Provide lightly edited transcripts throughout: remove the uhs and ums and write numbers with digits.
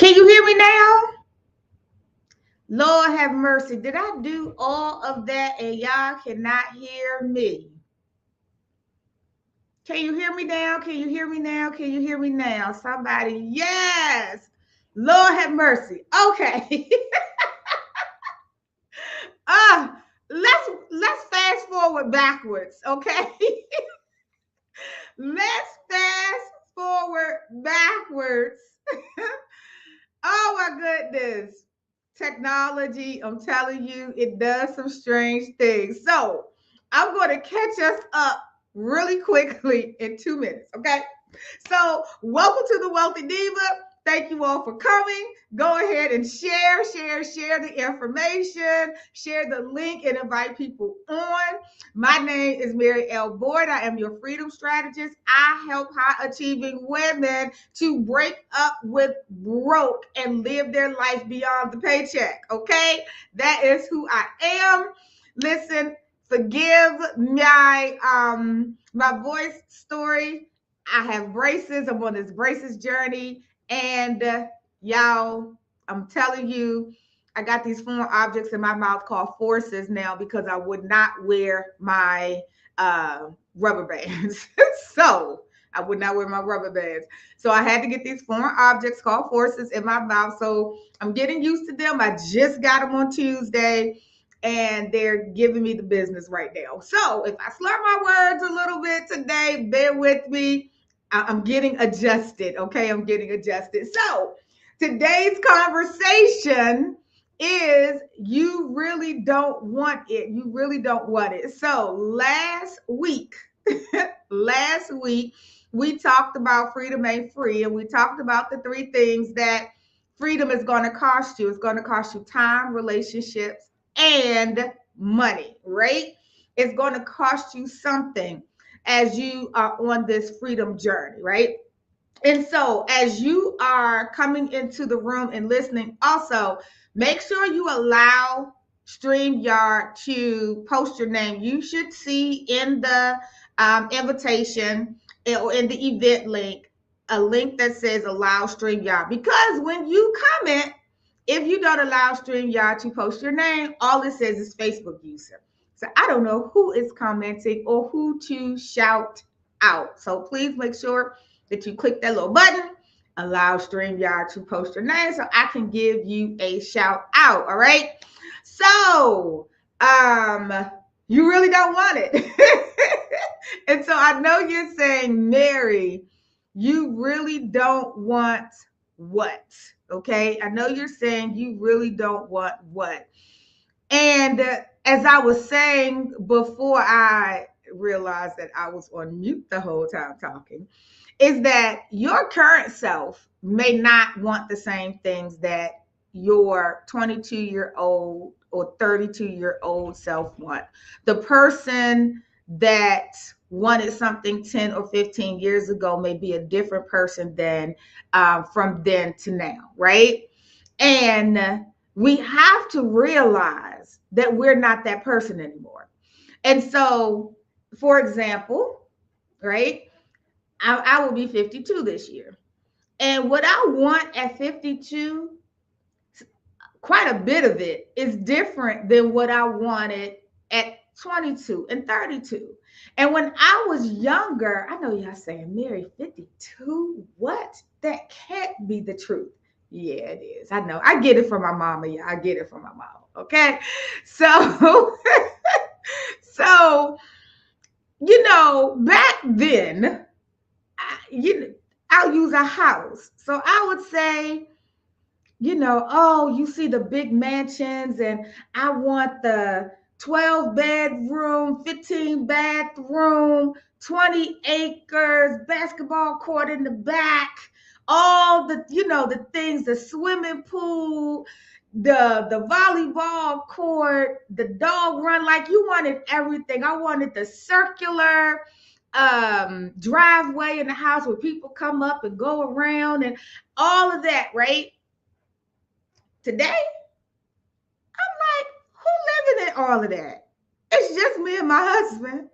Can you hear me now? Lord have mercy. Did I do all of that and y'all cannot hear me? Can you hear me now? Can you hear me now? Can you hear me now? Somebody, yes. Lord have mercy. Okay. uh, let's fast forward backwards, okay? Let's fast forward backwards. Oh my goodness. Technology, I'm telling you, it does some strange things. So I'm going to catch us up really quickly in 2 minutes. Okay. So welcome to the Wealthy Diva. Thank you all for coming. Go ahead and share the information, share the link, and invite people on. My name is Mary L. Boyd. I am your freedom strategist. I help high achieving women to break up with broke and live their life beyond the paycheck. Okay, that is who I am. Listen, forgive my voice story. I have braces. I'm on this braces journey, and y'all, I'm telling you, I got these foreign objects in my mouth called forces now because I would not wear my rubber bands. So I would not wear my rubber bands. So I had to get these foreign objects called forces in my mouth. So I'm getting used to them. I just got them on Tuesday and they're giving me the business right now. So if I slur my words a little bit today, bear with me. I'm getting adjusted. Okay, I'm getting adjusted. So today's conversation is you really don't want it. You really don't want it. So last week, we talked about freedom ain't free, and we talked about the three things that freedom is going to cost you. It's going to cost you time, relationships, and money, right? It's going to cost you something as you are on this freedom journey, right? And so, as you are coming into the room and listening, also make sure you allow StreamYard to post your name. You should see in the invitation or in the event link a link that says allow StreamYard. Because when you comment, if you don't allow StreamYard to post your name, all it says is Facebook user. So I don't know who is commenting or who to shout out. So please make sure that you click that little button, allow StreamYard to post your name so I can give you a shout out. All right. So, you really don't want it. And so I know you're saying, Mary, you really don't want what? Okay. I know you're saying you really don't want what. And as I was saying before I realized that I was on mute the whole time talking, is that your current self may not want the same things that your 22-year-old or 32-year-old self want. The person that wanted something 10 or 15 years ago may be a different person than from then to now, right? And we have to realize that we're not that person anymore. And so, for example, right? I will be 52 this year. And what I want at 52, quite a bit of it is different than what I wanted at 22 and 32. And when I was younger, I know y'all saying, Mary, 52? What? That can't be the truth. Yeah, it is. I know. I get it from my mama. Yeah, I get it from my mama. Okay. So, so, back then, I'll use a house. So I would say, you see the big mansions, and I want the 12 bedroom, 15 bathroom, 20 acres, basketball court in the back, all the things, the swimming pool, the volleyball court, the dog run. Like, you wanted everything. I wanted the circular driveway in the house where people come up and go around and all of that, right? Today, I'm like, who living in all of that? It's just me and my husband.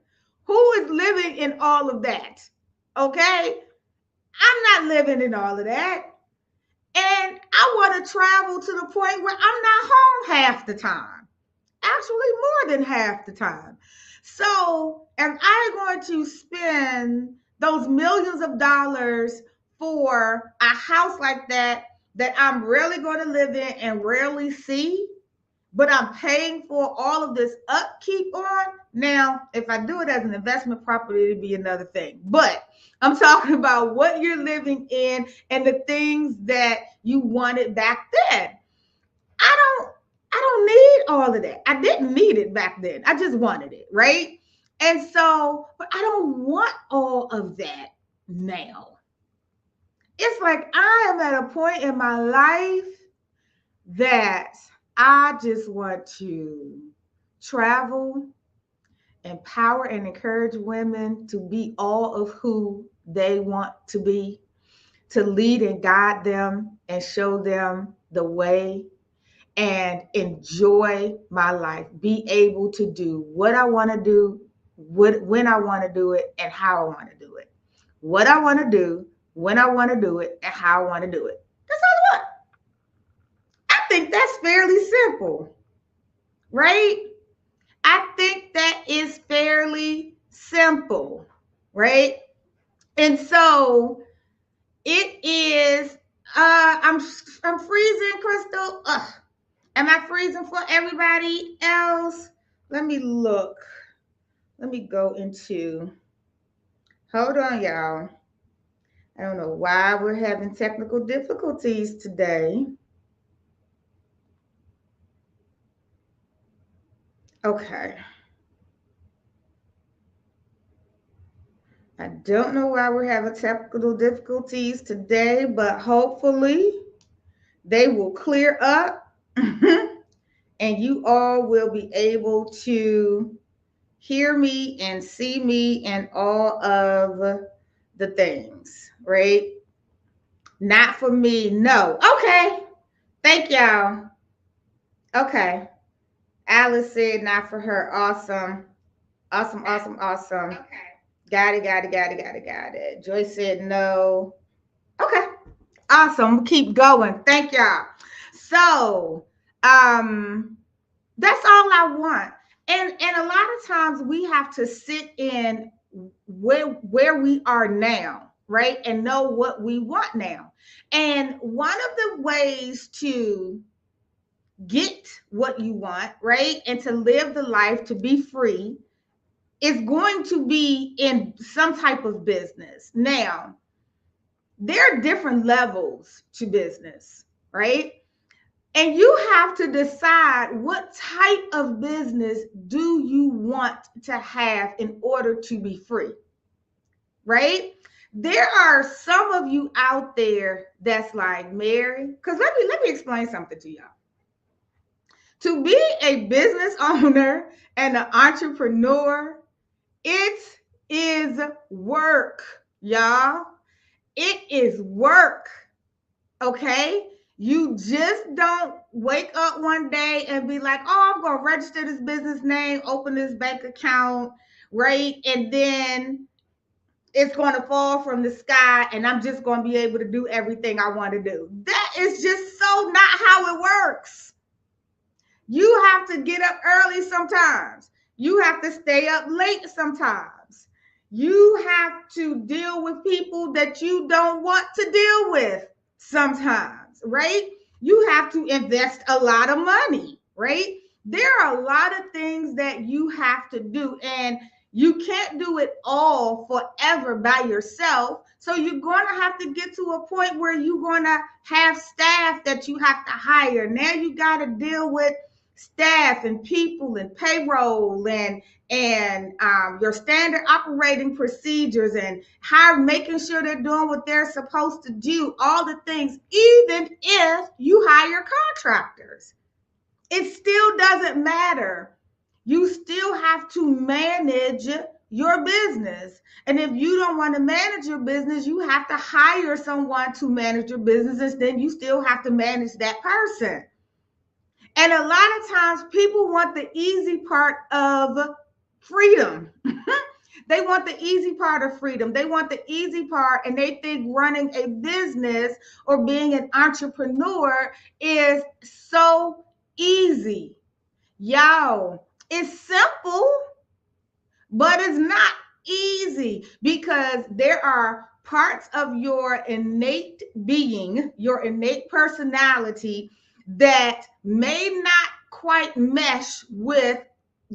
Who is living in all of that? Okay? I'm not living in all of that. And I want to travel to the point where I'm not home half the time, actually more than half the time. So if I'm going to spend those millions of dollars for a house like that I'm rarely going to live in and rarely see, but I'm paying for all of this upkeep on. Now, if I do it as an investment property, it'd be another thing. But I'm talking about what you're living in and the things that you wanted back then. I don't I don't need all of that. I didn't need it back then. I just wanted it, right? And so, but I don't want all of that now. It's like I am at a point in my life that I just want to travel, empower and encourage women to be all of who they want to be, to lead and guide them and show them the way and enjoy my life, be able to do what I want to do, when I want to do it, and how I want to do it. What I want to do, when I want to do it, and how I want to do it. That's all I want. I think that's fairly simple, right? I think that is fairly simple, right? And so it is. I'm freezing, Crystal. Ugh. Am I freezing for everybody else? Let me look. Let me go into. Hold on, y'all. I don't know why we're having technical difficulties today. Okay. I don't know why we're having technical difficulties today, but hopefully they will clear up and you all will be able to hear me and see me and all of the things, right? Not for me, no. Okay. Thank y'all. Okay. Alice said not for her. Awesome. Awesome, awesome, awesome. Okay. Got it, got it, got it, got it, got it. Joyce said no. Okay. Awesome. Keep going. Thank y'all. So, that's all I want. And a lot of times we have to sit in where we are now, right? And know what we want now. And one of the ways to get what you want, right? And to live the life to be free is going to be in some type of business. Now, there are different levels to business, right? And you have to decide what type of business do you want to have in order to be free, right? There are some of you out there that's like, Mary, because let me explain something to y'all. To be a business owner and an entrepreneur, it is work, y'all. It is work. Okay? You just don't wake up one day and be like, oh, I'm going to register this business name, open this bank account, right? And then it's going to fall from the sky and I'm just going to be able to do everything I want to do. That is just so not how it works. You have to get up early sometimes. You have to stay up late sometimes. You have to deal with people that you don't want to deal with sometimes, right? You have to invest a lot of money, right? There are a lot of things that you have to do, and you can't do it all forever by yourself. So you're going to have to get to a point where you're going to have staff that you have to hire. Now you got to deal with staff and people and payroll and your standard operating procedures and how making sure they're doing what they're supposed to do, all the things, even if you hire contractors. It still doesn't matter. You still have to manage your business. And if you don't want to manage your business, you have to hire someone to manage your business, and then you still have to manage that person. And a lot of times people want the easy part of freedom. They want the easy part of freedom. They want the easy part, and they think running a business or being an entrepreneur is so easy. Y'all, it's simple, but it's not easy because there are parts of your innate being, your innate personality that may not quite mesh with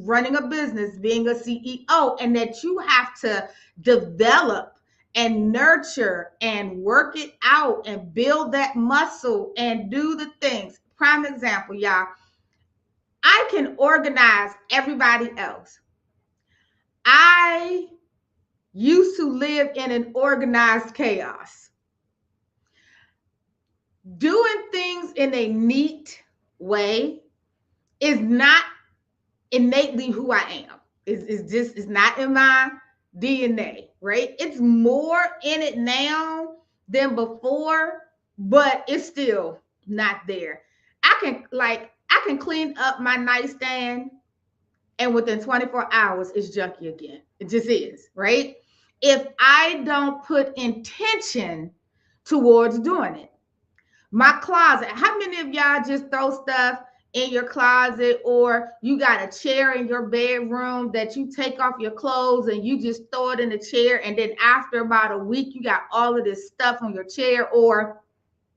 running a business, being a CEO, and that you have to develop and nurture and work it out and build that muscle and do the things. Prime example, y'all. I can organize everybody else. I used to live in an organized chaos. Doing things in a neat way is not innately who I am. It's not in my DNA, right? It's more in it now than before, but it's still not there. I can clean up my nightstand and within 24 hours it's junky again. It just is, right? If I don't put intention towards doing it. My closet, how many of y'all just throw stuff in your closet, or you got a chair in your bedroom that you take off your clothes and you just throw it in the chair, and then after about a week you got all of this stuff on your chair? Or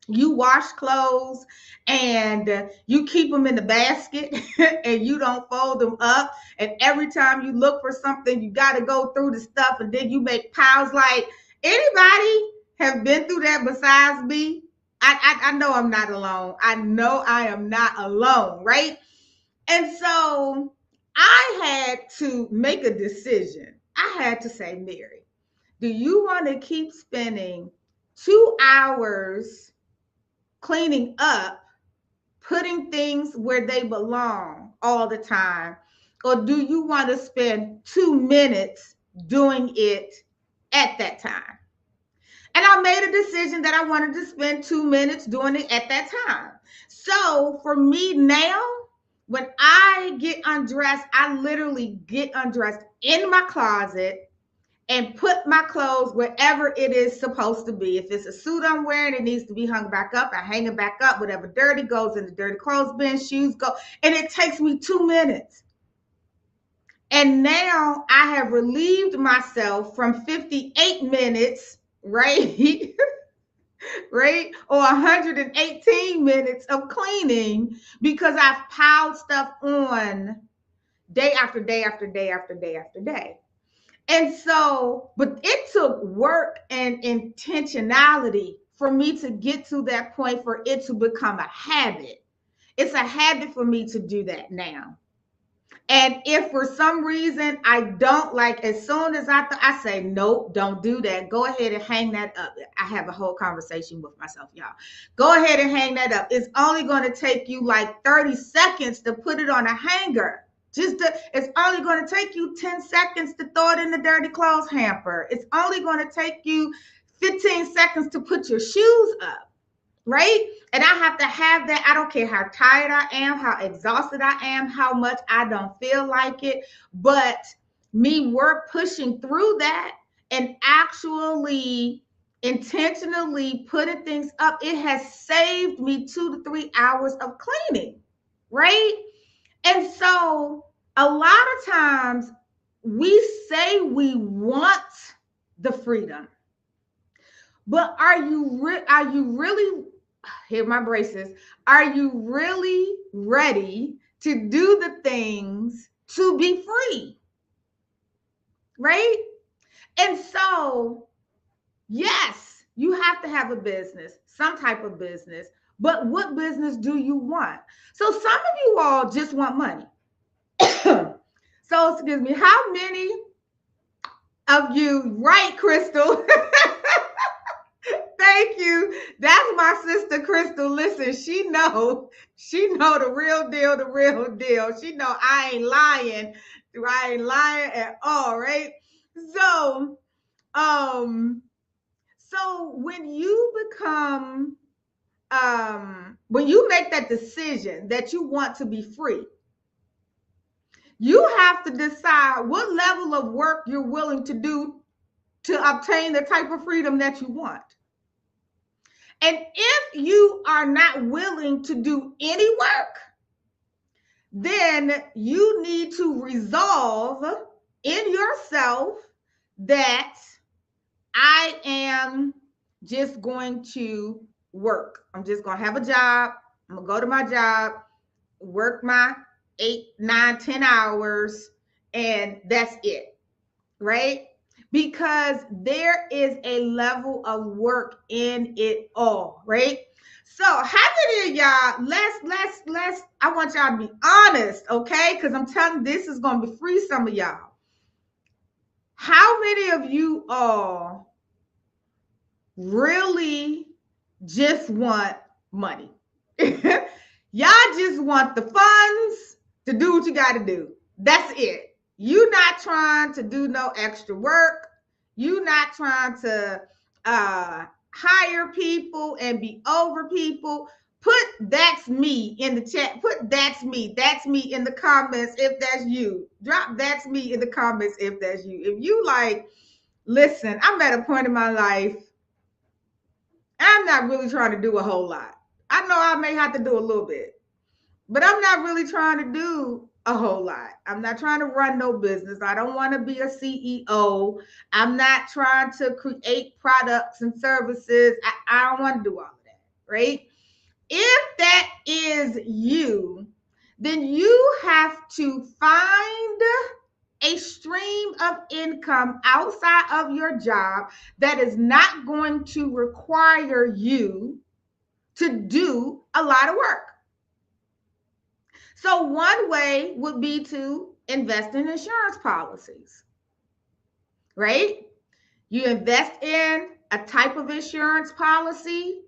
you wash clothes and you keep them in the basket and you don't fold them up, and every time you look for something you got to go through the stuff, and then you make piles. Like, anybody have been through that besides me? I know I'm not alone. I know I am not alone, right? And so I had to make a decision. I had to say, Mary, do you want to keep spending 2 hours cleaning up, putting things where they belong all the time? Or do you want to spend 2 minutes doing it at that time? And I made a decision that I wanted to spend 2 minutes doing it at that time. So for me now, when I get undressed, I literally get undressed in my closet and put my clothes wherever it is supposed to be. If it's a suit I'm wearing, it needs to be hung back up. I hang it back up. Whatever dirty goes in the dirty clothes bin, shoes go. And it takes me 2 minutes. And now I have relieved myself from 58 minutes, right? Right? Or 118 minutes of cleaning because I've piled stuff on day after day after day after day after day. And so, but it took work and intentionality for me to get to that point, for it to become a habit. It's a habit for me to do that now. And if for some reason I don't, like, as soon as I say, nope, don't do that, go ahead and hang that up. I have a whole conversation with myself, y'all. Go ahead and hang that up. It's only going to take you like 30 seconds to put it on a hanger. It's only going to take you 10 seconds to throw it in the dirty clothes hamper. It's only going to take you 15 seconds to put your shoes up, right? And I have to have that. I don't care how tired I am, how exhausted I am, how much I don't feel like it, but me work pushing through that and actually intentionally putting things up, it has saved me 2 to 3 hours of cleaning, right? And so a lot of times we say we want the freedom, but are you really, here my braces, are you really ready to do the things to be free? Right? And so, yes, you have to have a business, some type of business, but what business do you want? So some of you all just want money. So, excuse me, how many of you, right, Crystal? Thank you. That's my sister Crystal. Listen, she know the real deal, the real deal. She know I ain't lying. I ain't lying at all, right? So, so when you become when you make that decision that you want to be free, You have to decide what level of work you're willing to do to obtain the type of freedom that you want. And if you are not willing to do any work, then you need to resolve in yourself that I am just going to work. I'm just going to have a job. I'm going to go to my job, work my 8, 9, 10 hours, and that's it. Right? Because there is a level of work in it all, right? So how many of y'all, let's I want y'all to be honest, okay? Because I'm telling you, this is gonna be free some of y'all. How many of you all really just want money? Y'all just want the funds to do what you gotta do. That's it. You not trying to do no extra work. You not trying to hire people and be over people. Put "that's me" in the chat. Put "that's me." That's me in the comments if that's you. Drop "that's me" in the comments if that's you. If you like, listen, I'm at a point in my life, I'm not really trying to do a whole lot. I know I may have to do a little bit, but I'm not really trying to do a whole lot. I'm not trying to run no business. I don't want to be a CEO. I'm not trying to create products and services. I don't want to do all of that, right? If that is you, then you have to find a stream of income outside of your job that is not going to require you to do a lot of work. So one way would be to invest in insurance policies, right? You invest in a type of insurance policy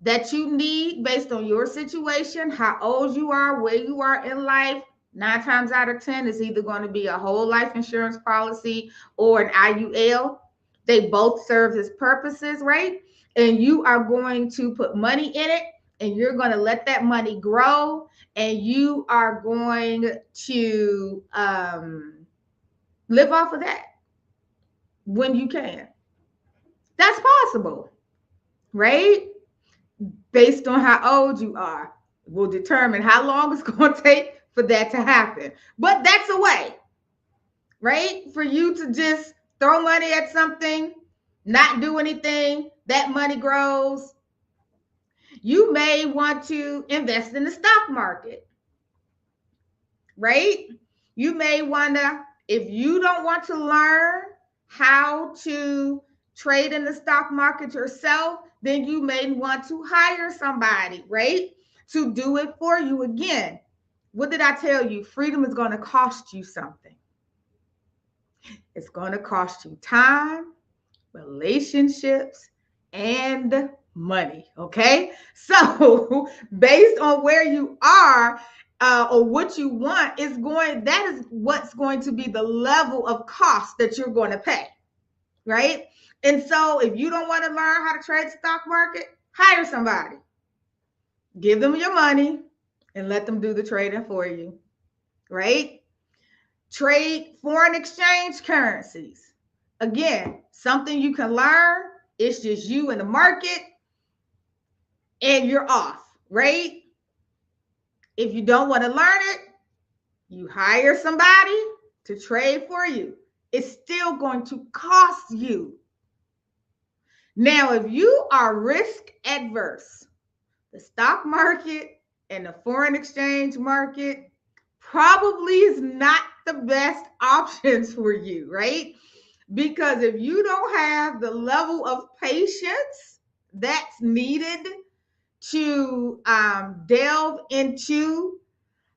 that you need based on your situation, how old you are, where you are in life. 9 times out of 10 is either going to be a whole life insurance policy or an IUL. They both serve as purposes, right? And you are going to put money in it, and you're going to let that money grow, and you are going to live off of that when you can. That's possible, right? Based on how old you are, will determine how long it's going to take for that to happen. But that's a way, right? For you to just throw money at something, not do anything, that money grows. You may want to invest in the stock market, right? You may want to, if you don't want to learn how to trade in the stock market yourself, then you may want to hire somebody, right? To do it for you. Again, what did I tell you? Freedom is going to cost you something. It's going to cost you time, relationships, and money. Okay. So based on where you are, or what you want that is what's going to be the level of cost that you're going to pay, right? And so if you don't want to learn how to trade the stock market, hire somebody, give them your money, and let them do the trading for you, right? Trade foreign exchange currencies. Again, something you can learn. It's just you in the market and you're off, right? If you don't want to learn it, you hire somebody to trade for you. It's still going to cost you. Now, if you are risk adverse, the stock market and the foreign exchange market probably is not the best options for you, right? Because if you don't have the level of patience that's needed to delve into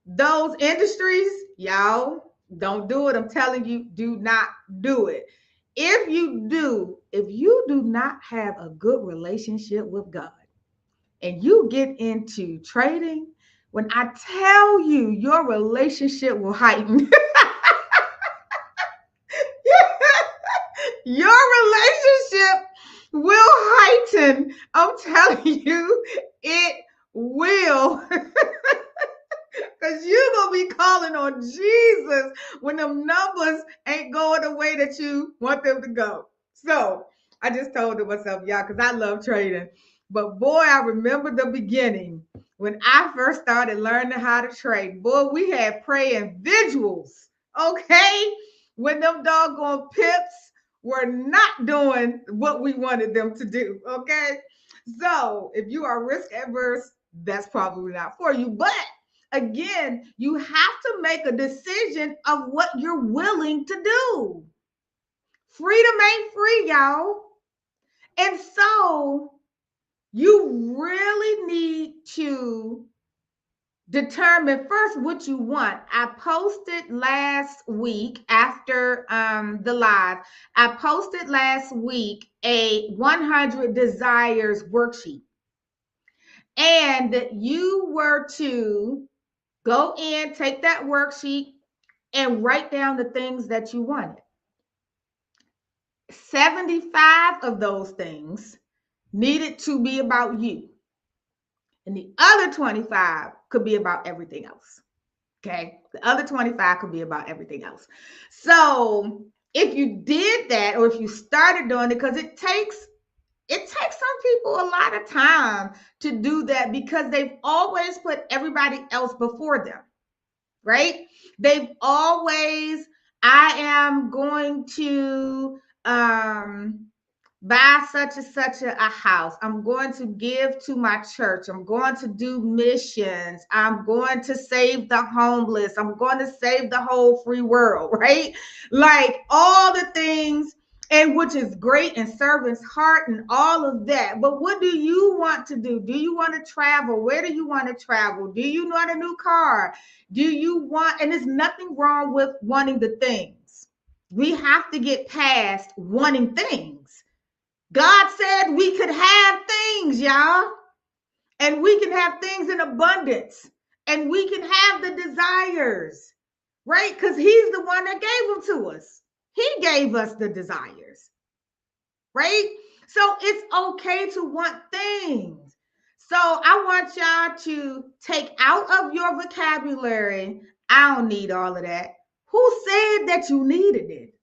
those industries, y'all, don't do it. I'm telling you, do not do it. If you do not have a good relationship with God and you get into trading, when I tell you, your relationship will heighten. Your relationship will heighten. I'm telling you, it will. Because you're going to be calling on Jesus when them numbers ain't going the way that you want them to go. So I just told myself, y'all, because I love trading. But boy, I remember the beginning when I first started learning how to trade. Boy, we had praying vigils, okay? When them doggone pips were not doing what we wanted them to do, okay? So if you are risk adverse, that's probably not for you. But again, you have to make a decision of what you're willing to do. Freedom ain't free, y'all. And so you really need to determine first what you want. I posted last week after the live, I posted last week a 100 desires worksheet. And you were to go in, take that worksheet, and write down the things that you wanted. 75 of those things needed to be about you. And the other 25 could be about everything else. Okay. The other 25 could be about everything else. So if you did that, or if you started doing it, because it takes some people a lot of time to do that because they've always put everybody else before them, right? They've always, I am going to buy such and such a house. I'm going to give to my church. I'm going to do missions. I'm going to save the homeless. I'm going to save the whole free world, right? Like all the things, and which is great, and servant's heart and all of that. But what do you want to do? Do you want to travel? Where do you want to travel? Do you want a new car? Do you want, and there's nothing wrong with wanting the things. We have to get past wanting things. God said we could have things, y'all, and we can have things in abundance, and we can have the desires, right? Because he's the one that gave them to us. He gave us the desires, right? So it's okay to want things. So I want y'all to take out of your vocabulary, I don't need all of that. Who said that you needed it?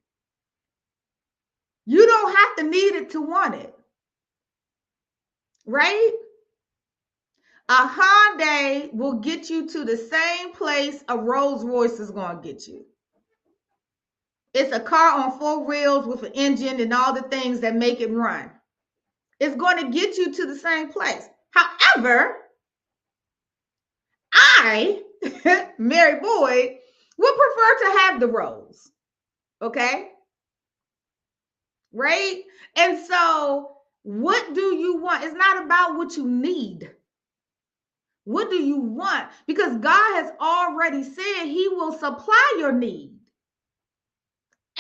You don't have to need it to want it, right? A Hyundai will get you to the same place a Rolls Royce is going to get you. It's a car on four wheels with an engine and all the things that make it run. It's going to get you to the same place. However, I, Mary Boyd, would prefer to have the Rolls. Okay? Right? And so, what do you want? It's not about what you need. What do you want? Because God has already said he will supply your need.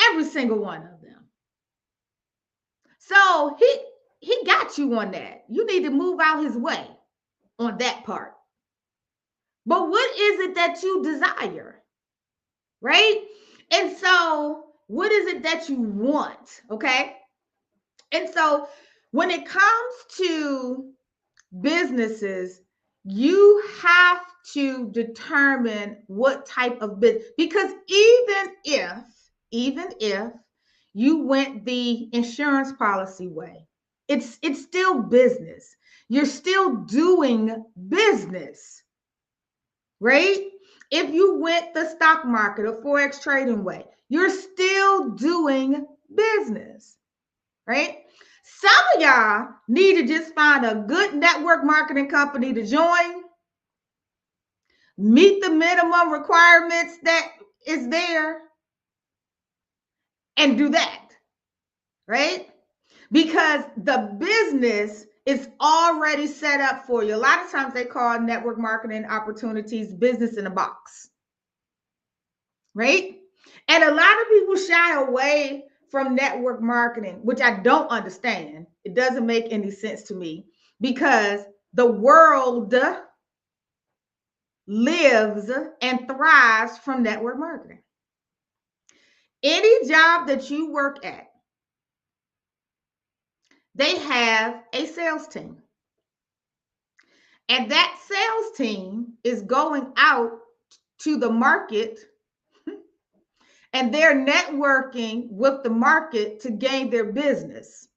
Every single one of them. So he got you on that. You need to move out his way on that part. But what is it that you desire? Right? And so what is it that you want? Okay? And so when it comes to businesses, you have to determine what type of business, because even if you went the insurance policy way, it's still business. You're still doing business, right? If you went the stock market or forex trading way, you're still doing business, right? Some of y'all need to just find a good network marketing company to join, meet the minimum requirements that is there, and do that, right? Because the business is already set up for you. A lot of times they call network marketing opportunities business in a box, right? And a lot of people shy away from network marketing, which I don't understand. It doesn't make any sense to me because the world lives and thrives from network marketing. Any job that you work at, they have a sales team. And that sales team is going out to the market, and they're networking with the market to gain their business.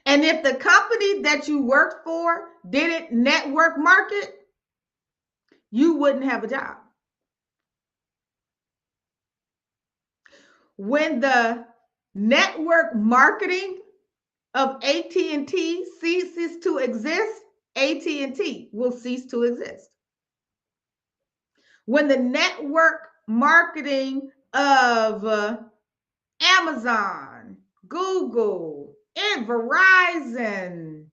And if the company that you worked for didn't network market, you wouldn't have a job. When the network marketing of AT&T ceases to exist, AT&T will cease to exist. When the network marketing of Amazon, Google, and Verizon,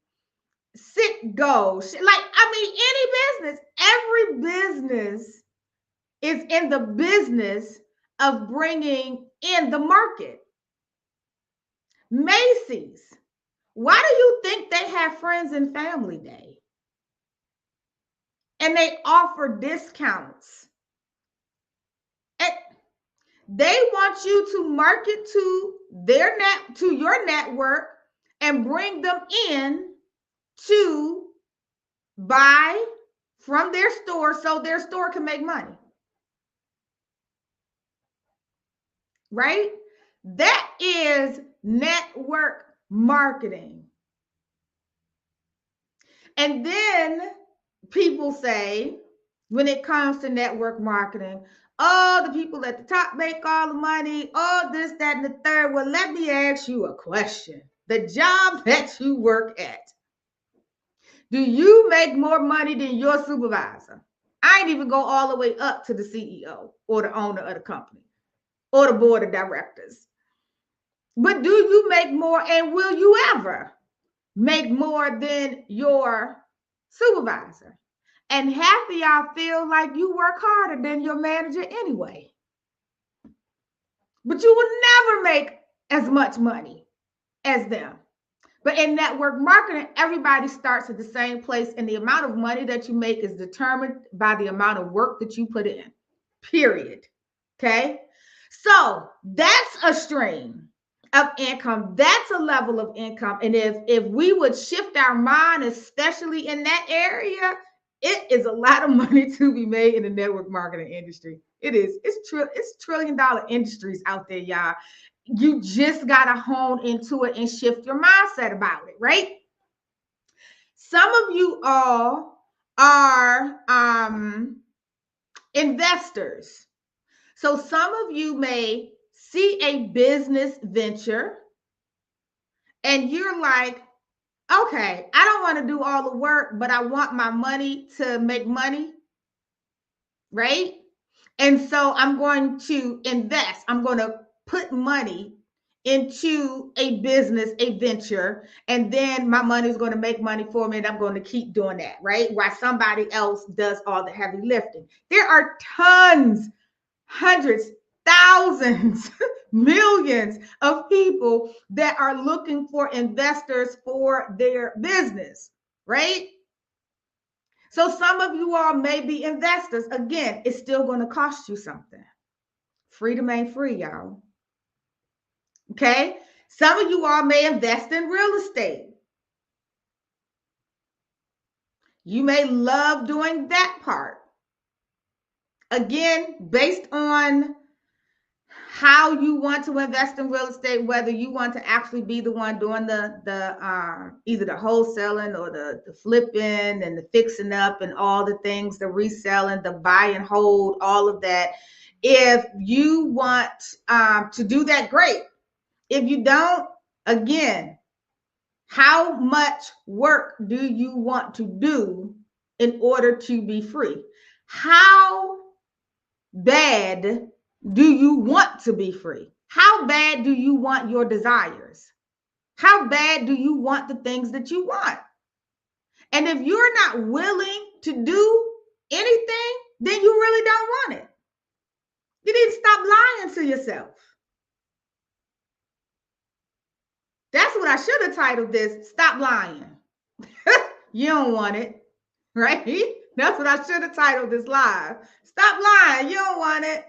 Citgo, like, I mean, any business, every business is in the business of bringing in the market. Macy's, why do you think they have Friends and Family Day? And they offer discounts. And they want you to market to your network and bring them in to buy from their store so their store can make money. Right? That is network marketing. And then people say, when it comes to network marketing, oh, the people at the top make all the money, oh, this, that, and the third. Well, let me ask you a question. The job that you work at, do you make more money than your supervisor? I ain't even go all the way up to the CEO or the owner of the company or the board of directors. But do you make more, and will you ever make more than your supervisor? And half of y'all feel like you work harder than your manager anyway. But you will never make as much money as them. But in network marketing, everybody starts at the same place, and the amount of money that you make is determined by the amount of work that you put in, period. Okay? So that's a stream of income. That's a level of income. And if we would shift our mind, especially in that area, it is a lot of money to be made in the network marketing industry. It is. It's $1 trillion industries out there, y'all. You just gotta hone into it and shift your mindset about it, right? Some of you all are investors. So some of you may see a business venture and you're like, okay, I don't want to do all the work, but I want my money to make money, right? And so I'm going to invest. I'm going to put money into a business, a venture, and then my money is going to make money for me, and I'm going to keep doing that, right? While somebody else does all the heavy lifting. There are tons, hundreds, thousands, millions of people that are looking for investors for their business, right? So some of you all may be investors. Again, it's still going to cost you something. Freedom ain't free, y'all. Okay? Some of you all may invest in real estate. You may love doing that part. Again, based on how you want to invest in real estate, whether you want to actually be the one doing the either the wholesaling or the flipping and the fixing up and all the things, the reselling, the buy and hold, all of that. If you want to do that, great. If you don't, again, how much work do you want to do in order to be free? How bad do you want to be free? How bad do you want your desires? How bad do you want the things that you want? And if you're not willing to do anything, then you really don't want it. You need to stop lying to yourself. That's what I should have titled this. Stop lying. You don't want it, right? That's what I should have titled this live. Stop lying. You don't want it.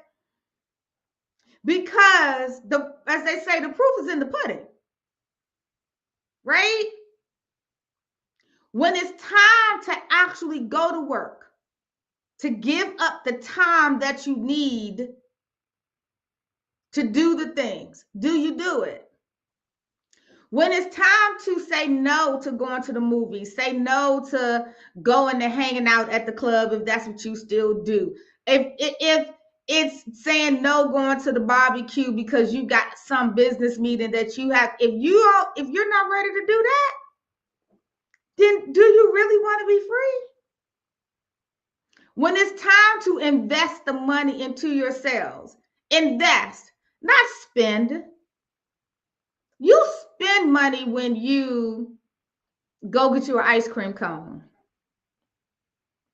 Because as they say, the proof is in the pudding, right? When it's time to actually go to work, to give up the time that you need to do the things? Do you do it? When it's time to say no to going to the movies, say no to going and hanging out at the club if that's what you still do. If it's saying no going to the barbecue because you got some business meeting that you have, if you're not ready to do that, then do you really want to be free? When it's time to invest the money into yourselves, invest, not spend. You spend money when you go get you an ice cream cone.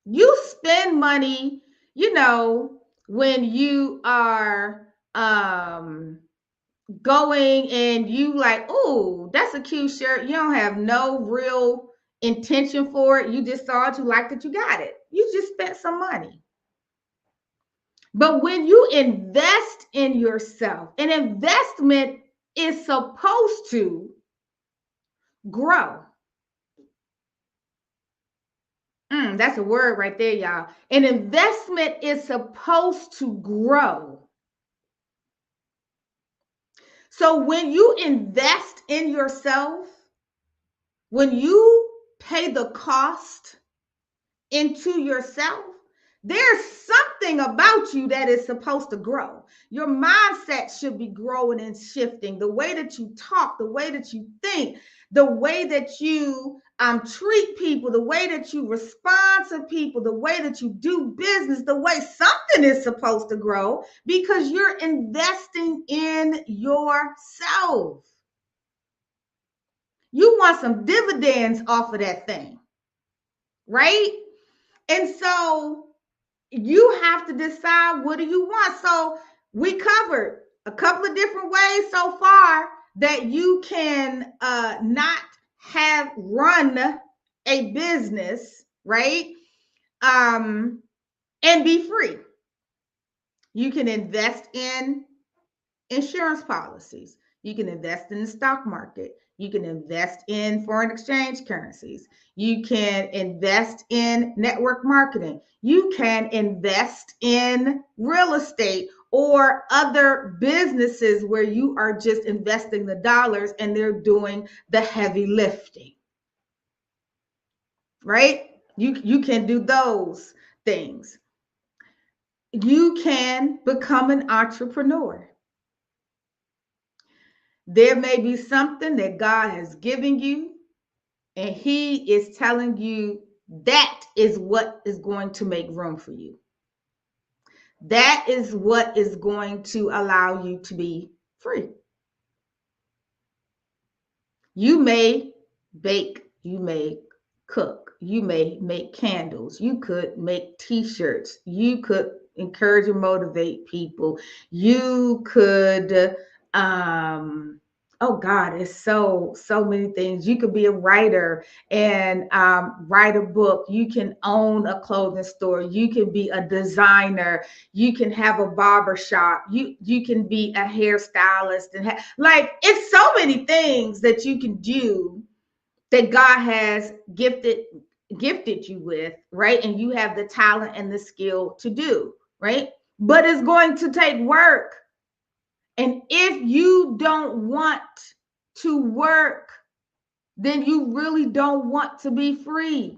You spend money, when you are going and you like, oh, that's a cute shirt. You don't have no real intention for it. You just saw it, you liked it, you got it. You just spent some money. But when you invest in yourself, an investment is supposed to grow. That's a word right there, y'all. An investment is supposed to grow. So when you invest in yourself, when you pay the cost into yourself, there's something about you that is supposed to grow. Your mindset should be growing and shifting. The way that you talk, the way that you think, the way that you treat people, the way that you respond to people, the way that you do business, the way something is supposed to grow because you're investing in yourself. You want some dividends off of that thing, right? And so you have to decide, what do you want? So we covered a couple of different ways so far that you can not have run a business, right? And be free. You can invest in insurance policies. You can invest in the stock market. You can invest in foreign exchange currencies. You can invest in network marketing. You can invest in real estate or other businesses where you are just investing the dollars and they're doing the heavy lifting. Right? You can do those things. You can become an entrepreneur. There may be something that God has given you, and He is telling you that is what is going to make room for you. That is what is going to allow you to be free. You may bake, you may cook, you may make candles, you could make t-shirts, you could encourage and motivate people, you could oh God, it's so many things. You could be a writer and write a book. You can own a clothing store. You can be a designer. You can have a barber shop. You can be a hairstylist and like it's so many things that you can do that God has gifted you with, right? And you have the talent and the skill to do, right? But it's going to take work. And if you don't want to work, then you really don't want to be free.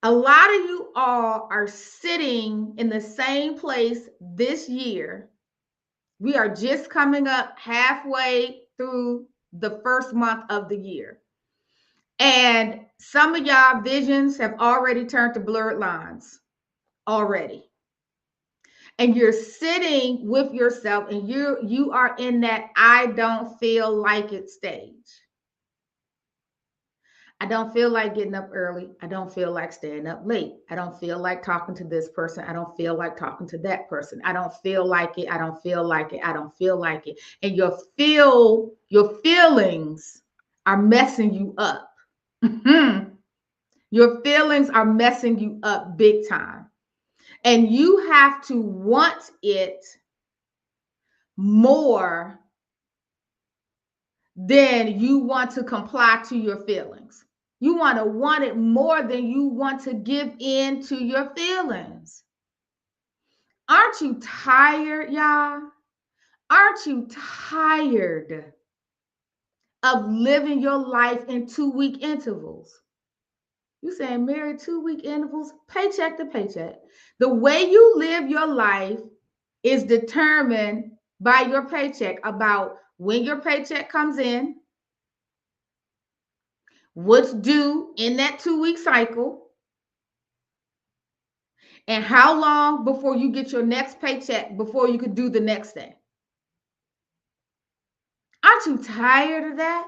A lot of you all are sitting in the same place this year. We are just coming up halfway through the first month of the year. And some of y'all visions have already turned to blurred lines already. And you're sitting with yourself and you are in that I don't feel like it stage. I don't feel like getting up early. I don't feel like staying up late. I don't feel like talking to this person. I don't feel like talking to that person. I don't feel like it. I don't feel like it. I don't feel like it. And your feelings are messing you up. Your feelings are messing you up big time. And you have to want it more than you want to comply to your feelings. You want it more than you want to give in to your feelings. Aren't you tired, y'all? Aren't you tired of living your life in 2-week intervals? You saying, Mary, 2-week intervals, paycheck to paycheck. The way you live your life is determined by your paycheck, about when your paycheck comes in, what's due in that 2-week cycle, and how long before you get your next paycheck before you could do the next thing. Aren't you tired of that?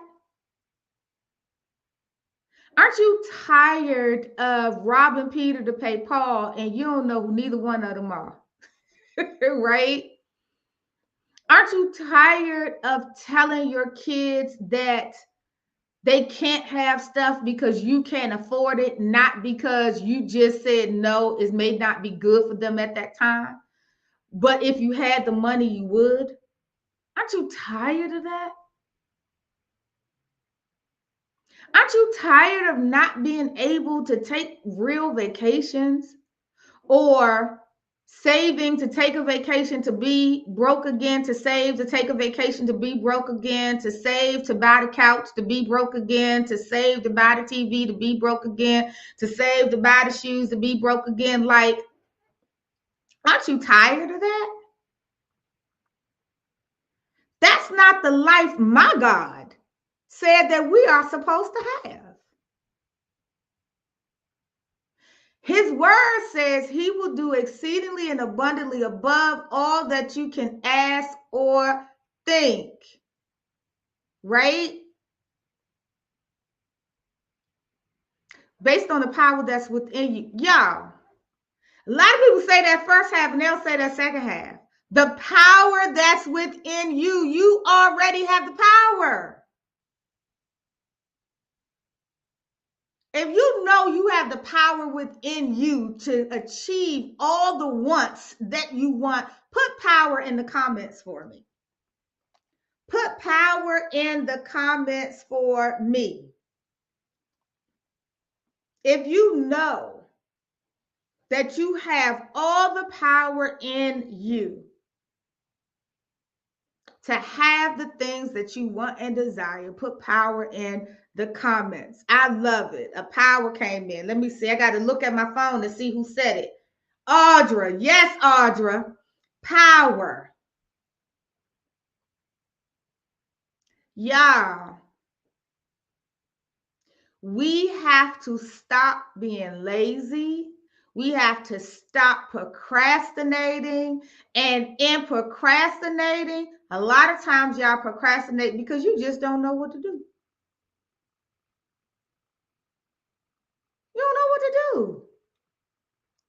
Aren't you tired of robbing Peter to pay Paul and you don't know who neither one of them are? Right? Aren't you tired of telling your kids that they can't have stuff because you can't afford it, not because you just said no, it may not be good for them at that time, but if you had the money, you would? Aren't you tired of that? Aren't you tired of not being able to take real vacations, or saving to take a vacation to be broke again, to save to take a vacation to be broke again, to save to buy the couch to be broke again, to save to buy the TV to be broke again, to save to buy the shoes to be broke again? Like, aren't you tired of that? That's not the life my God said that we are supposed to have. His word says he will do exceedingly and abundantly above all that you can ask or think. Right? Based on the power that's within you. Y'all, a lot of people say that first half and they'll say that second half. The power that's within you, you already have the power. If you know you have the power within you to achieve all the wants that you want, put power in the comments for me. Put power in the comments for me. If you know that you have all the power in you to have the things that you want and desire, put power in the comments. I love it. A power came in. Let me see. I got to look at my phone to see who said it. Audra. Yes, Audra. Power. Y'all, we have to stop being lazy. We have to stop procrastinating. And in procrastinating, a lot of times y'all procrastinate because you just don't know what to do. You don't know what to do.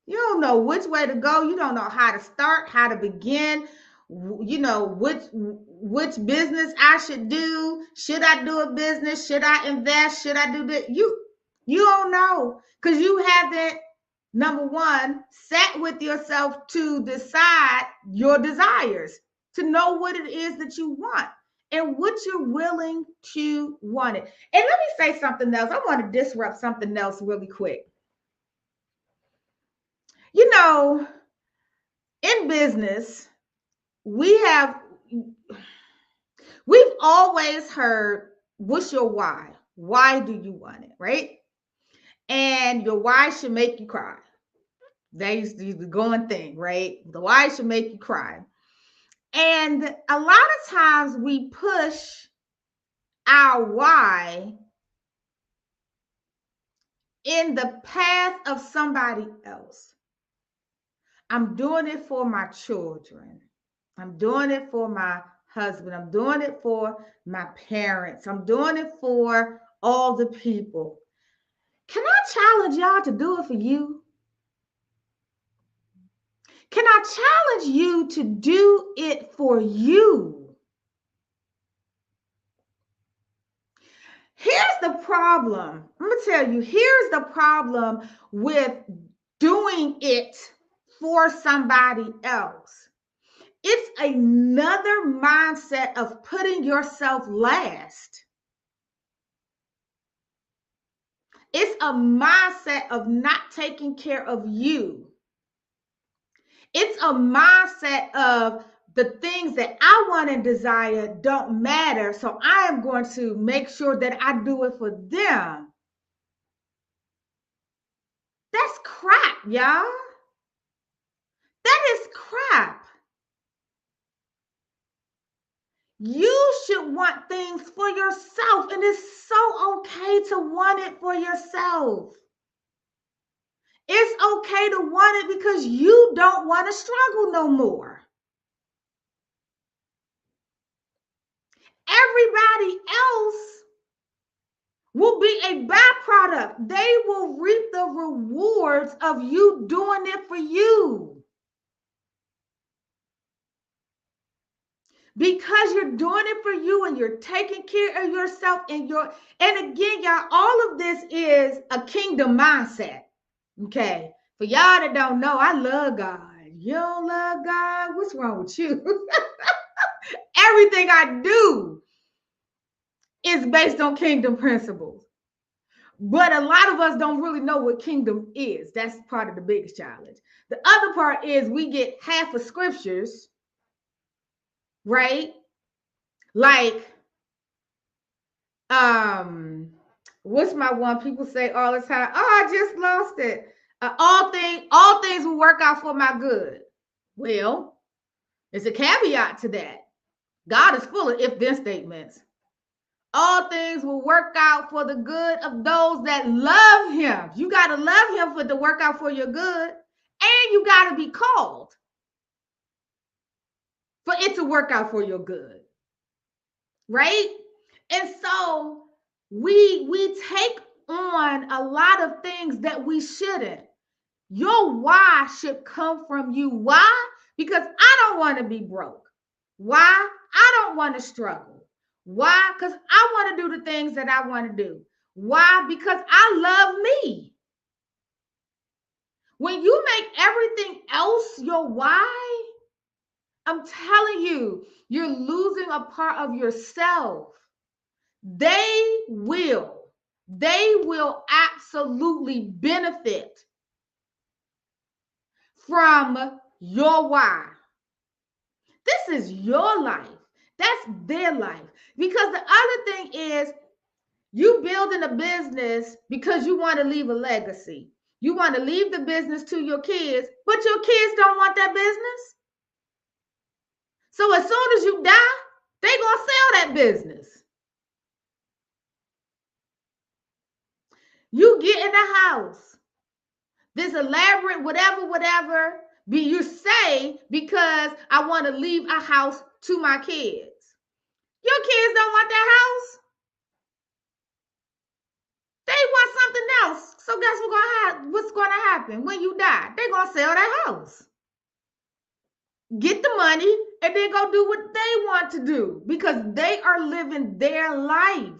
You don't know which way to go. You don't know how to start, how to begin. You know which business I should do. Should I do a business? Should I invest? Should I do that? You don't know because you haven't, number one, sat with yourself to decide your desires, to know what it is that you want and what you're willing to want it. And let me say something else. I want to disrupt something else really quick. You know, in business, we've always heard, what's your why? Why do you want it, right? And your why should make you cry. That used to be the going thing, right? The why should make you cry. And a lot of times we push our why in the path of somebody else. I'm doing it for my children. I'm doing it for my husband. I'm doing it for my parents. I'm doing it for all the people. Can I challenge y'all to do it for you? Can I challenge you to do it for you? Here's the problem. I'm going to tell you, here's the problem with doing it for somebody else. It's another mindset of putting yourself last. It's a mindset of not taking care of you. It's a mindset of the things that I want and desire don't matter. So I am going to make sure that I do it for them. That's crap, y'all. That is crap. You should want things for yourself, and it's so okay to want it for yourself. It's okay to want it because you don't want to struggle no more. Everybody else will be a byproduct. They will reap the rewards of you doing it for you. Because you're doing it for you and you're taking care of yourself and again, y'all, all of this is a kingdom mindset. Okay. For y'all that don't know, I love God. You don't love God? What's wrong with you? Everything I do is based on kingdom principles. But a lot of us don't really know what kingdom is. That's part of the biggest challenge. The other part is we get half of scriptures, right? Like, what's my one people say all the time? Oh, I just lost it. All things will work out for my good. Well, there's a caveat to that. God is full of if-then statements. All things will work out for the good of those that love him. You got to love him for it to work out for your good. And you got to be called for it to work out for your good. Right? And so we take on a lot of things that we shouldn't. Your why should come from you. Why? Because I don't want to be broke. Why? I don't want to struggle. Why? Because I want to do the things that I want to do. Why? Because I love me. When you make everything else your why, I'm telling you, you're losing a part of yourself. They will absolutely benefit from your why. This is your life. That's their life. Because the other thing is, you building a business because you want to leave a legacy. You want to leave the business to your kids, but your kids don't want that business. So as soon as you die, they're going to sell that business. You get in the house, this elaborate whatever, you say, because I want to leave a house to my kids. Your kids don't want that house. They want something else. So guess what's going to happen when you die? They're going to sell that house, get the money, and then go do what they want to do because they are living their life.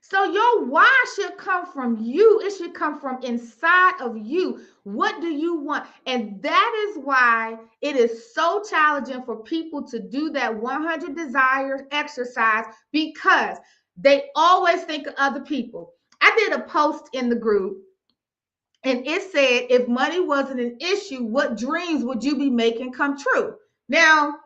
So your why should come from you. It should come from inside of you. What do you want? And that is why it is so challenging for people to do that 100 desires exercise, because they always think of other people. I did a post in the group and it said, if money wasn't an issue, what dreams would you be making come true? Now,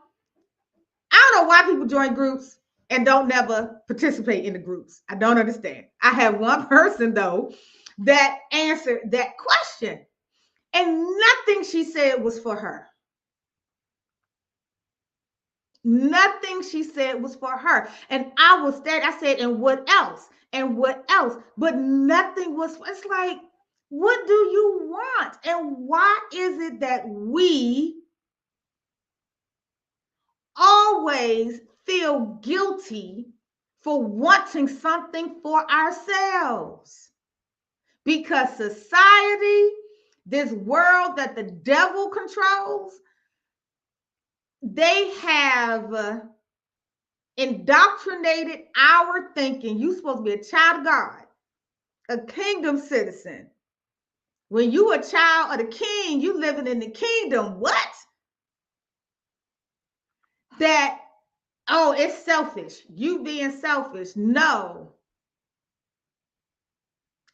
I don't know why people join groups and don't never participate in the groups. I don't understand. I have one person, though, that answered that question, and nothing she said was for her. Nothing she said was for her. And I was that. I said, and what else? And what else? But nothing was. It's like, what do you want? And why is it that we always feel guilty for wanting something for ourselves? Because society, this world that the devil controls, they have indoctrinated our thinking. You're supposed to be a child of God, a kingdom citizen. When you a child of the king, you living in the kingdom. What? That Oh, it's selfish. You being selfish. No.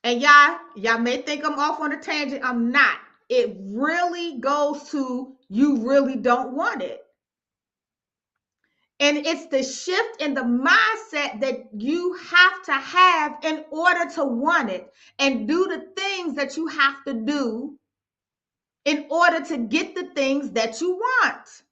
And y'all may think I'm off on a tangent. I'm not. It really goes to you really don't want it. And it's the shift in the mindset that you have to have in order to want it and do the things that you have to do in order to get the things that you want.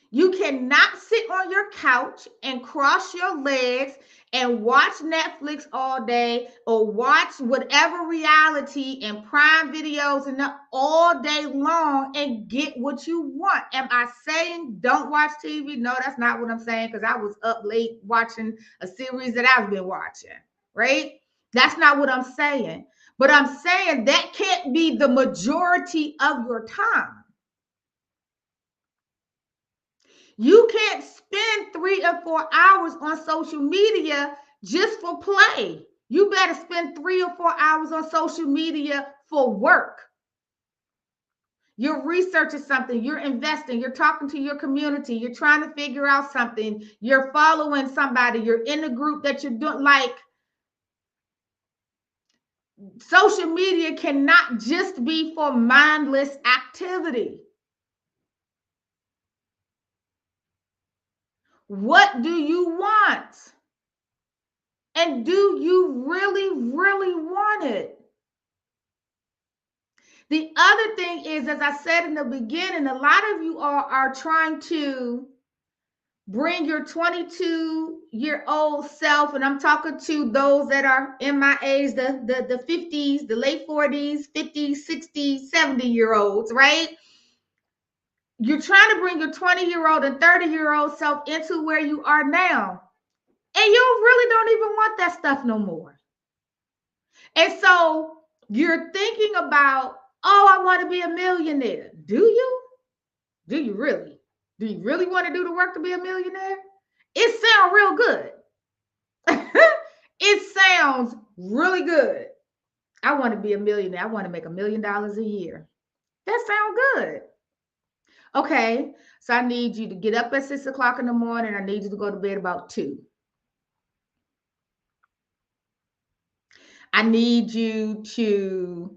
You cannot sit on your couch and cross your legs and watch Netflix all day or watch whatever reality and prime videos and all day long and get what you want. Am I saying don't watch TV? No, that's not what I'm saying, because I was up late watching a series that I've been watching, right? That's not what I'm saying. But I'm saying that can't be the majority of your time. You can't spend 3 or 4 hours on social media just for play. You better spend 3 or 4 hours on social media for work. You're researching something, you're investing, you're talking to your community, you're trying to figure out something, you're following somebody, you're in a group that you're doing. Like, social media cannot just be for mindless activity. What do you want? And do you really, really want it? The other thing is, as I said in the beginning, a lot of you are trying to bring your 22-year-old self, and I'm talking to those that are in my age, the 50s, the late 40s, 50s, 60s, 70-year-olds, right? You're trying to bring your 20-year-old and 30-year-old self into where you are now. And you really don't even want that stuff no more. And so you're thinking about, oh, I want to be a millionaire. Do you? Do you really? Do you really want to do the work to be a millionaire? It sounds real good. It sounds really good. I want to be a millionaire. I want to make $1 million a year. That sounds good. Okay, so I need you to get up at 6 o'clock in the morning. I need you to go to bed about 2. I need you to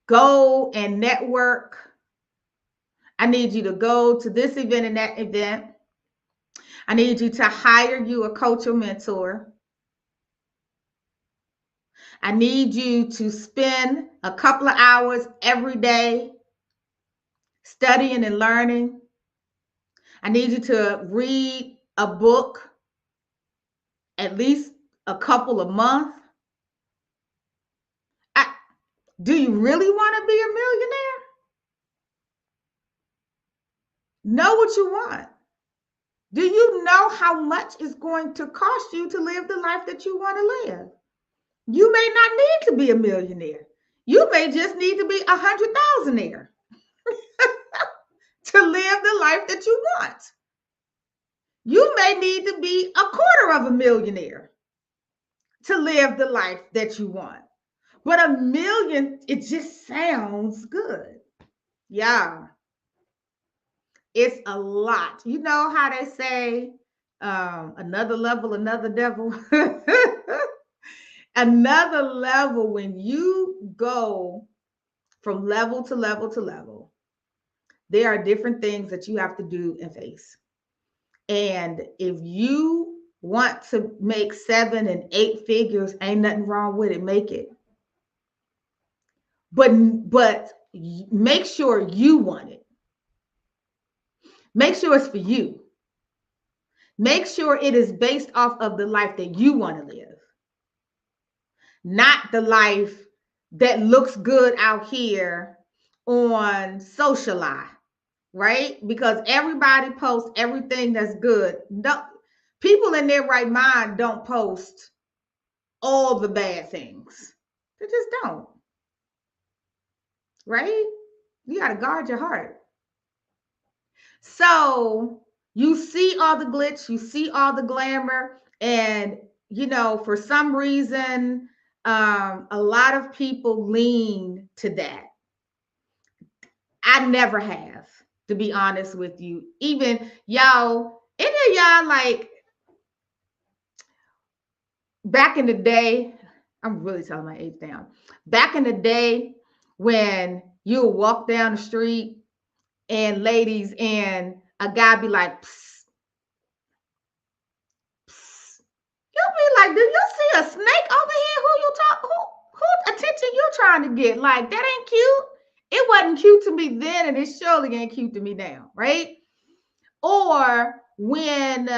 go and network. I need you to go to this event and that event. I need you to hire you a coach or mentor. I need you to spend a couple of hours every day studying and learning. I need you to read a book at least a couple of months. Do you really want to be a millionaire? Know what you want. Do you know how much it's going to cost you to live the life that you want to live? You may not need to be a millionaire. You may just need to be 100,000aire to live the life that you want. You may need to be a quarter of a millionaire to live the life that you want. But a million, it just sounds good. Yeah, it's a lot. You know how they say, another level, another devil. Another level, when you go from level to level to level, there are different things that you have to do and face. And if you want to make 7 and 8 figures, ain't nothing wrong with it. Make it. But make sure you want it. Make sure it's for you. Make sure it is based off of the life that you want to live, not the life that looks good out here on social life, right? Because everybody posts everything that's good. No, people in their right mind don't post all the bad things. They just don't, right? You got to guard your heart. So you see all the glitz, you see all the glamour, and for some reason, a lot of people lean to that. I never have. to be honest with you. Even y'all, any of y'all like back in the day, I'm really telling my age down. Back in the day when you would walk down the street and ladies and a guy be like, psst, psst. You'll be like, do you see a snake over here? Who you talk? Who attention you trying to get? Like that ain't cute. It wasn't cute to me then, and it surely ain't cute to me now, right? Or when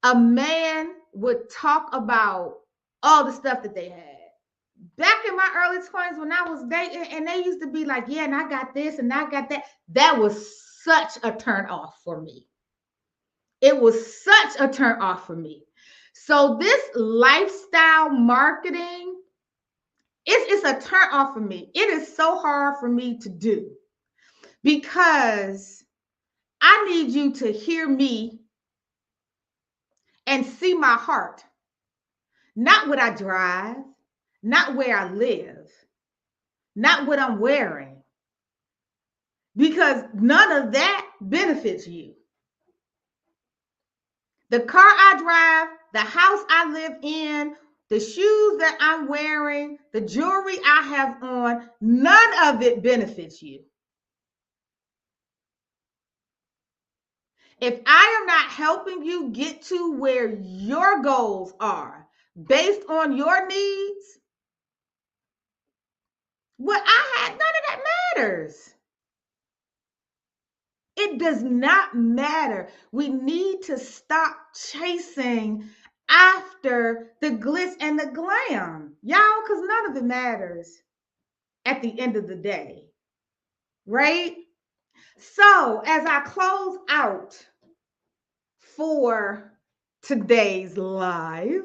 a man would talk about all the stuff that they had. Back in my early 20s when I was dating, and they used to be like, yeah, and I got this and I got that. That was such a turn off for me. It was such a turn off for me. So this lifestyle marketing, it's a turn off for me. It is so hard for me to do because I need you to hear me and see my heart, not what I drive, not where I live, not what I'm wearing, because none of that benefits you. The car I drive, the house I live in, the shoes that I'm wearing, the jewelry I have on, none of it benefits you. If I am not helping you get to where your goals are based on your needs, what I had, none of that matters. It does not matter. We need to stop chasing after the glitz and the glam, y'all, because none of it matters at the end of the day, right? So, as I close out for today's live,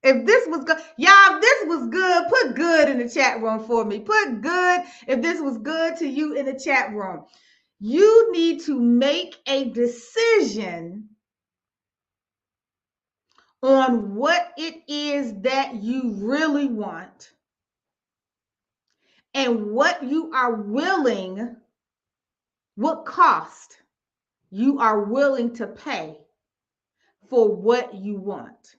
if this was good, y'all, if this was good, put good in the chat room for me. Put good if this was good to you in the chat room. You need to make a decision on what it is that you really want and what you are willing, what cost you are willing to pay for what you want,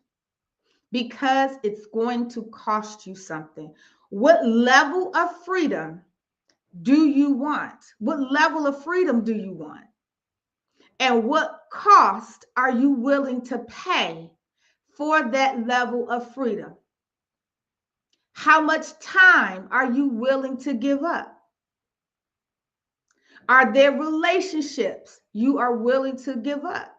because it's going to cost you something. What level of freedom do you want? What level of freedom do you want? And what cost are you willing to pay for that level of freedom? How much time are you willing to give up? Are there relationships you are willing to give up?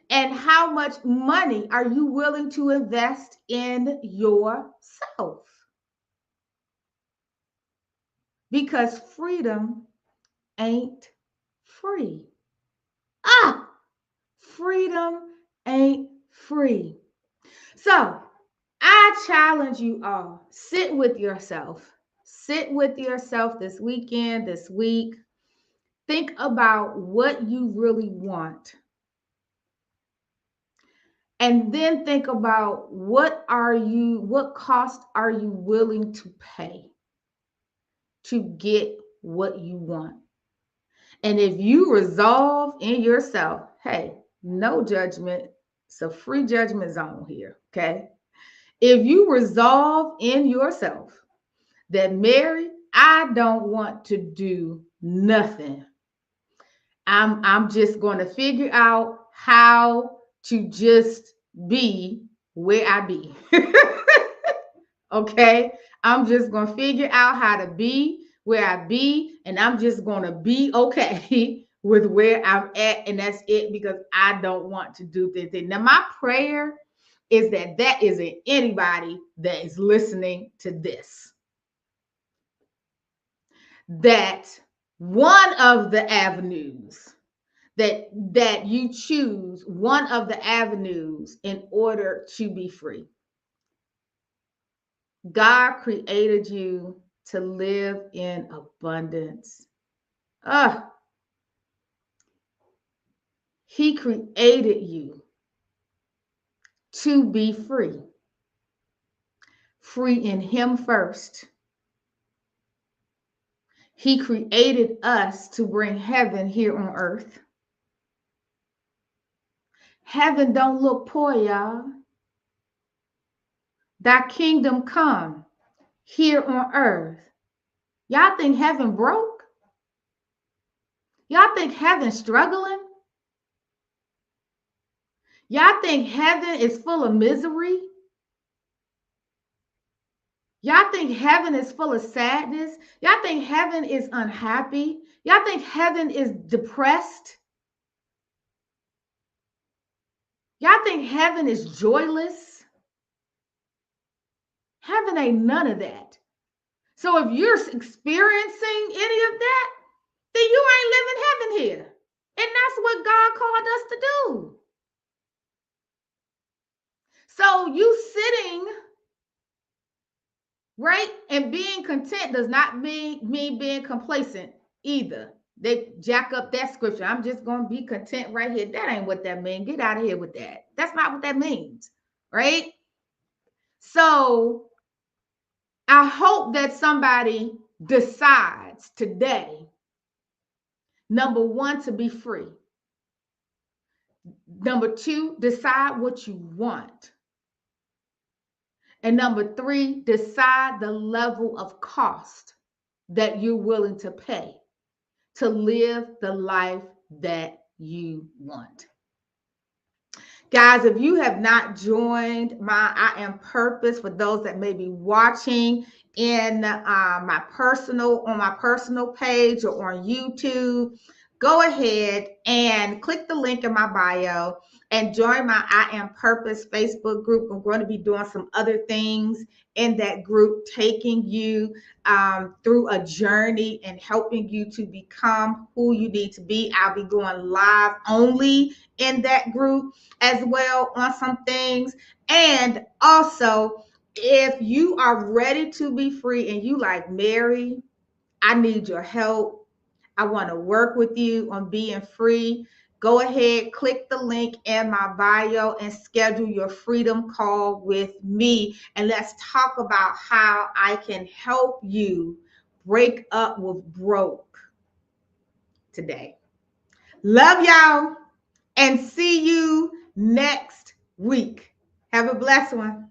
And how much money are you willing to invest in yourself? Because freedom ain't free. Freedom ain't free. So I challenge you all, sit with yourself. Sit with yourself this weekend, this week. Think about what you really want. And then think about what cost are you willing to pay to get what you want? And if you resolve in yourself, hey, no judgment, it's a free judgment zone here, okay? If you resolve in yourself that, Mary, I don't want to do nothing. I'm just going to figure out how to just be where I be. Okay? I'm just going to figure out how to be where I be, and I'm just going to be okay with where I'm at, and that's it, because I don't want to do this thing. Now, my prayer is that that isn't anybody that is listening to this. That one of the avenues that you choose, one of the avenues in order to be free. God created you to live in abundance. He created you to be free. Free in Him first. He created us to bring heaven here on earth. Heaven don't look poor, y'all. Thy kingdom come here on earth. Y'all think heaven broke? Y'all think heaven struggling? Y'all think heaven is full of misery? Y'all think heaven is full of sadness? Y'all think heaven is unhappy? Y'all think heaven is depressed? Y'all think heaven is joyless? Heaven ain't none of that. So if you're experiencing any of that, then you ain't living heaven here. And that's what God called us to do. So you sitting, right, and being content does not mean being complacent either. They jack up that scripture. I'm just going to be content right here. That ain't what that means. Get out of here with that. That's not what that means, right? So I hope that somebody decides today, number one, to be free. Number two, decide what you want. And number three, decide the level of cost that you're willing to pay to live the life that you want. Guys, if you have not joined my I Am Purpose, for those that may be watching in on my personal page or on YouTube, go ahead and click the link in my bio and join my I Am Purpose Facebook group. I'm going to be doing some other things in that group, taking you through a journey and helping you to become who you need to be. I'll be going live only in that group as well on some things. And also, if you are ready to be free and you like, Mary, I need your help, I want to work with you on being free, go ahead, click the link in my bio and schedule your freedom call with me. And let's talk about how I can help you break up with broke today. Love y'all and see you next week. Have a blessed one.